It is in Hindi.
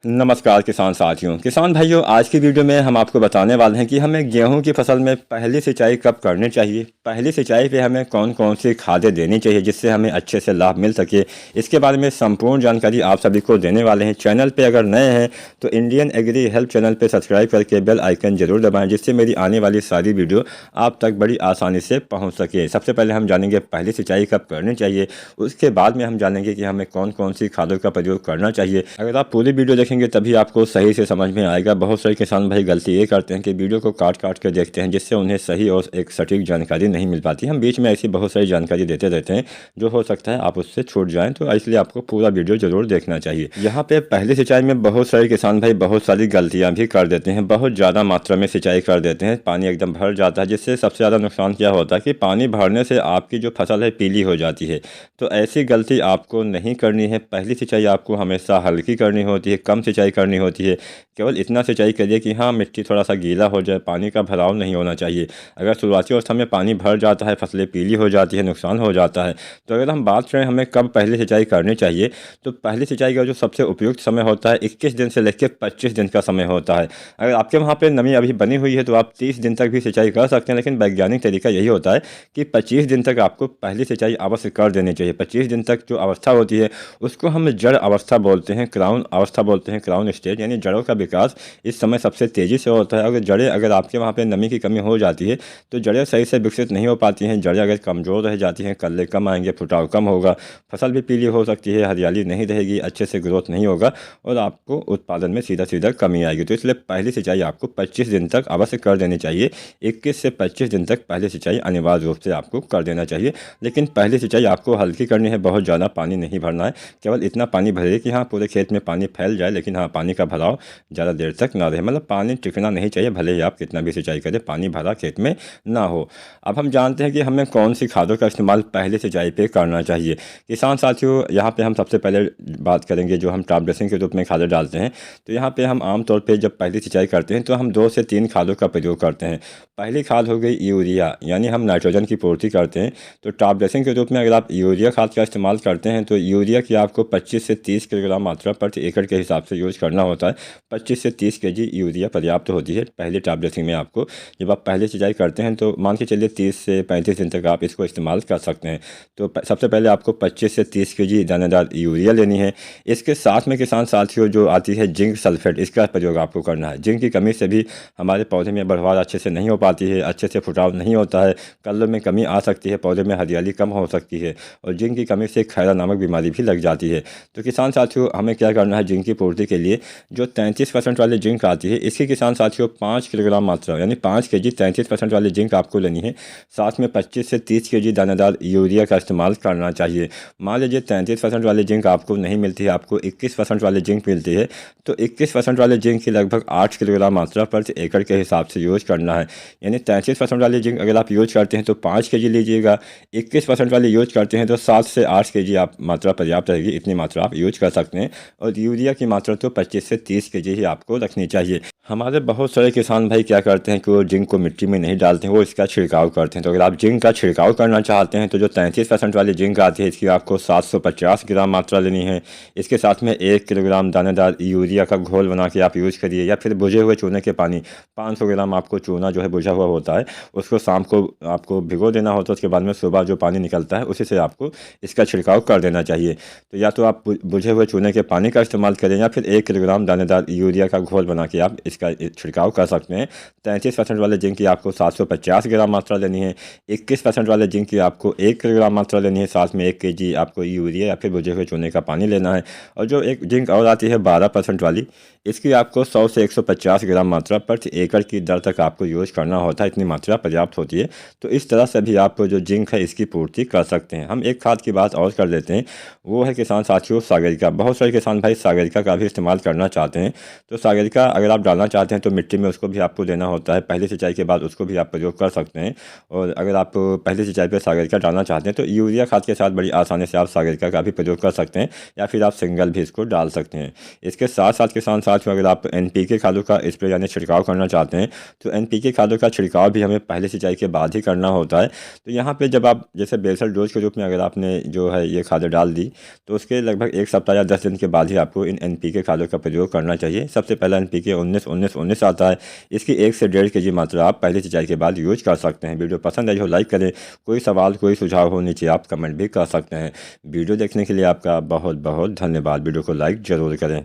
नमस्कार किसान साथियों, किसान भाइयों, आज की वीडियो में हम आपको बताने वाले हैं कि हमें गेहूं की फसल में पहली सिंचाई कब करनी चाहिए। पहली सिंचाई पे हमें कौन कौन सी खादें देनी चाहिए जिससे हमें अच्छे से लाभ मिल सके। इसके बारे में संपूर्ण जानकारी आप सभी को देने वाले हैं। चैनल पे अगर नए हैं तो इंडियन एग्री हेल्प चैनल पर सब्सक्राइब करके बेल आइकन जरूर दबाएँ, जिससे मेरी आने वाली सारी वीडियो आप तक बड़ी आसानी से पहुँच सके। सबसे पहले हम जानेंगे पहली सिंचाई कब करनी चाहिए, उसके बाद में हम जानेंगे कि हमें कौन कौन सी खादों का प्रयोग करना चाहिए। अगर आप पूरी वीडियो देखेंगे तभी आपको सही से समझ में आएगा। बहुत सारे किसान भाई गलती ये करते हैं कि वीडियो को काट काट कर देखते हैं, जिससे उन्हें सही और एक सटीक जानकारी नहीं मिल पाती। हम बीच में ऐसी बहुत सारी जानकारी देते रहते हैं जो हो सकता है आप उससे छूट जाएं, तो इसलिए आपको पूरा वीडियो जरूर देखना चाहिए। यहाँ पे पहली सिंचाई में बहुत सारे किसान भाई बहुत सारी गलतियाँ भी कर देते हैं। बहुत ज़्यादा मात्रा में सिंचाई कर देते हैं, पानी एकदम भर जाता है, जिससे सबसे ज़्यादा नुकसान क्या होता है कि पानी भरने से आपकी जो फसल है पीली हो जाती है। तो ऐसी गलती आपको नहीं करनी है। पहली सिंचाई आपको हमेशा हल्की करनी होती है, कम सिंचाई करनी होती है। केवल इतना सिंचाई करिए कि हाँ, मिट्टी थोड़ा सा गीला हो जाए, पानी का भराव नहीं होना चाहिए। अगर शुरुआती अवस्था में पानी भर जाता है, फसलें पीली हो जाती है, नुकसान हो जाता है। तो अगर हम बात करें हमें कब पहली सिंचाई करनी चाहिए, तो पहली सिंचाई का जो सबसे उपयुक्त समय होता है 21 दिन से लेकर 25 दिन का समय होता है। अगर आपके वहाँ पर नमी अभी बनी हुई है तो आप 30 दिन तक भी सिंचाई कर सकते हैं, लेकिन वैज्ञानिक तरीका यही होता है कि 25 दिन तक आपको पहली सिंचाई अवश्य कर देनी चाहिए। 25 दिन तक जो अवस्था होती है उसको हम जड़ अवस्था बोलते हैं, क्राउन अवस्था बोलते हैं, क्राउन स्टेज, यानी जड़ों का विकास इस समय सबसे तेज़ी से होता है। अगर आपके वहाँ पे नमी की कमी हो जाती है तो जड़ें सही से विकसित नहीं हो पाती हैं। जड़ें अगर कमज़ोर रह जाती हैं, कल्ले कम आएंगे, फुटाव कम होगा, फसल भी पीली हो सकती है, हरियाली नहीं रहेगी, अच्छे से ग्रोथ नहीं होगा और आपको उत्पादन में सीधा सीधा कमी आएगी। तो इसलिए पहली सिंचाई आपको 25 दिन तक अवश्य कर देनी चाहिए। 21 से 25 दिन तक पहली सिंचाई अनिवार्य रूप से आपको कर देना चाहिए। लेकिन पहली सिंचाई आपको हल्की करनी है, बहुत ज़्यादा पानी नहीं भरना है। केवल इतना पानी भरिए कि हाँ, पूरे खेत में पानी फैल जाए, लेकिन हाँ, पानी का भराव ज़्यादा देर तक ना रहे। मतलब पानी टिकना नहीं चाहिए, भले ही आप कितना भी सिंचाई करें, पानी भरा खेत में ना हो। अब हम जानते हैं कि हमें कौन सी खादों का इस्तेमाल पहले सिंचाई पे करना चाहिए। किसान साथियों, यहाँ पे हम सबसे पहले बात करेंगे जो हम टॉप ड्रेसिंग के रूप में खादें डालते हैं। तो यहाँ पे हम आमतौर पर जब पहली सिंचाई करते हैं तो हम 2 से 3 खादों का प्रयोग करते हैं। पहली खाद हो गई यूरिया, यानी हम नाइट्रोजन की पूर्ति करते हैं। तो टॉप ड्रेसिंग के रूप में अगर आप यूरिया खाद का इस्तेमाल करते हैं तो यूरिया की आपको 25 से 30 किलोग्राम मात्रा प्रति एकड़ के हिसाब से यूज करना होता है। 25 से 30 केजी यूरिया पर्याप्त होती है पहले टॉप ड्रेसिंग में। आपको जब आप पहले सिंचाई करते हैं तो मान के चलिए 30 से 35 दिन तक आप इसको इस्तेमाल कर सकते हैं। तो सबसे पहले आपको 25 से 30 केजी दानेदार यूरिया लेनी है। इसके साथ में किसान साथियों जो आती है जिंक सल्फेट, इसका प्रयोग आपको करना है। जिंक की कमी से भी हमारे पौधे में बढ़वार अच्छे से नहीं हो पाती है, अच्छे से फुटाव नहीं होता है, कलर में कमी आ सकती है, पौधे में हरियाली कम हो सकती है और जिंक की कमी से खैरा नामक बीमारी भी लग जाती है। तो किसान साथियों, हमें क्या करना है, जिंक की पूर्ति के लिए जो 33% वाली जिंक आती है, इसकी किसान साथियों 5 किलोग्राम मात्रा यानी 5 केजी 33% वाली जिंक आपको लेनी है। साथ में 25 से 30 केजी दानेदार यूरिया का इस्तेमाल करना चाहिए। मान लीजिए 33% वाली जिंक आपको नहीं मिलती है, आपको 21% वाली जिंक मिलती है, तो 21% वाले जिंक की लगभग 8 किलोग्राम मात्रा प्रति एकड़ के हिसाब से यूज करना है। यानी 33% वाली जिंक अगर आप यूज करते हैं तो 5 केजी लीजिएगा, 21% वाली यूज करते हैं तो 7 से 8 केजी आप मात्रा पर्याप्त रहेगी, इतनी मात्रा आप यूज कर सकते हैं। और यूरिया की मात्रा तो 25 से 30 केजी ही आपको रखनी चाहिए। हमारे बहुत सारे किसान भाई क्या करते हैं कि वो जिंक को मिट्टी में नहीं डालते हैं, वो इसका छिड़काव करते हैं। तो अगर आप जिंक का छिड़काव करना चाहते हैं तो जो 33% वाली जिंक आती है इसकी आपको 750 ग्राम मात्रा लेनी है। इसके साथ में 1 किलोग्राम दानेदार यूरिया का घोल बना के आप यूज़ करिए, या फिर बुझे हुए चूने के पानी 500 ग्राम आपको चूना जो है बुझा हुआ होता है उसको शाम को आपको भिगो देना होता है। उसके बाद में सुबह जो पानी निकलता है उसी से आपको इसका छिड़काव कर देना चाहिए। तो या तो आप बुझे हुए चूने के पानी का इस्तेमाल करें या फिर 1 किलोग्राम दानेदार यूरिया का घोल बना के आप इसका छिड़काव कर सकते हैं। 33% वाले जिंक की आपको 750 ग्राम मात्रा लेनी है। 21% वाले जिंक की आपको 1 किलोग्राम मात्रा लेनी है। साथ में 1 केजी आपको यूरिया या फिर बुझे हुए चूने का पानी लेना है। और जो एक जिंक और आती है 12% वाली, इसकी आपको 100 से 150 ग्राम मात्रा प्रति एकड़ की दर तक आपको यूज करना होता है। इतनी मात्रा पर्याप्त होती है। तो इस तरह से भी आप जो जिंक है इसकी पूर्ति कर सकते हैं। हम एक खाद की बात और कर लेते हैं, वो है किसान साथियों सागरिका। बहुत सारे किसान भाई सागरिका का भी इस्तेमाल करना चाहते हैं। तो सागरिका अगर आप डालना चाहते हैं तो मिट्टी में उसको भी आपको देना होता है, पहली सिंचाई के बाद उसको भी आप प्रयोग कर सकते हैं। और अगर आप पहली सिंचाई पर सागरिका डालना चाहते हैं तो यूरिया खाद के साथ बड़ी आसानी से आप सागरिका का भी प्रयोग कर सकते हैं, या फिर आप सिंगल भी इसको डाल सकते हैं। इसके साथ साथ किसान साथियों, अगर आप NPK खादों का स्प्रे यानी छिड़काव करना चाहते हैं तो NPK खादों का छिड़काव भी हमें पहले सिंचाई के बाद ही करना होता है। तो यहाँ पे जब आप जैसे बेसल डोज के रूप में अगर आपने जो है ये खादें डाल दी तो उसके लगभग 1 सप्ताह या 10 दिन के बाद ही आपको इन NPK खादों का प्रयोग करना चाहिए। सबसे पहला NPK 19-19-19 आता है, इसकी 1 से 1.5 kg मात्रा आप पहली सिंचाई के बाद यूज कर सकते हैं। वीडियो पसंद आई हो लाइक करें, कोई सवाल कोई सुझाव हो नीचे आप कमेंट भी कर सकते हैं। वीडियो देखने के लिए आपका बहुत बहुत धन्यवाद। वीडियो को लाइक ज़रूर करें।